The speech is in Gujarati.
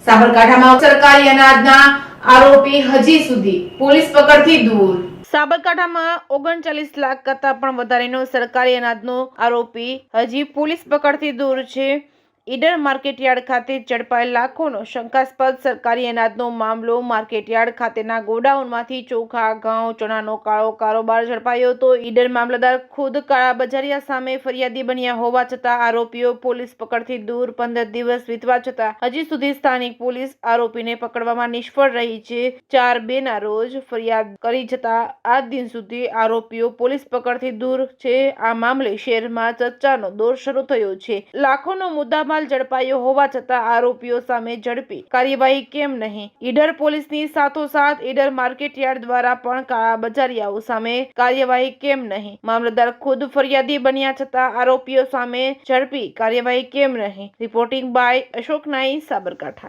સાબરકાંઠામાં સરકારી અનાજના આરોપી હજી સુધી પોલીસ પકડથી દૂર. સાબરકાંઠામાં 39 લાખ કરતાં પણ વધારેનો સરકારી અનાજનો આરોપી હજી પોલીસ પકડથી દૂર છે. ઈડર માર્કેટયાર્ડ ખાતે ઝડપાયેલ લાખોનો શંકાસ્પદ સરકારી અનાજનો મામલો. માર્કેટયાર્ડ ખાતેના ગોડાઉનમાંથી ચોખા, ઘઉં, ચણાનો કાળો કારોબાર ઝડપાયો હતો. ઈડર મામલતદાર ખુદ કાળાબજારિયા સામે ફરિયાદી બન્યા હોવા છતાં આરોપીઓ પોલીસ પકડથી દૂર. 15 દિવસ વીતવા છતાં હજી સુધી સ્થાનિક પોલીસ આરોપીને પકડવામાં નિષ્ફળ રહી છે. 4/2 ના રોજ ફરિયાદ કરી છતાં આજ દિન સુધી આરોપીઓ પોલીસ પકડથી દૂર છે. આ મામલે શહેરમાં ચર્ચાનો દોર શરૂ થયો છે. લાખોનો મુદ્દામાલ ઝડપાયો હોવા છતાં આરોપીઓ સામે ઝડપી કાર્યવાહી કેમ નહીં? ઈડર પોલીસની સાથોસાથ ઈડર માર્કેટયાર્ડ દ્વારા પણ કાળાબજારિયાઓ સામે કાર્યવાહી કેમ નહીં? મામલતદાર ખુદ ફરિયાદી બન્યા છતાં આરોપીઓ સામે ઝડપી કાર્યવાહી કેમ નહીં? રિપોર્ટિંગ બાય અશોક નાઈ, સાબરકાંઠા.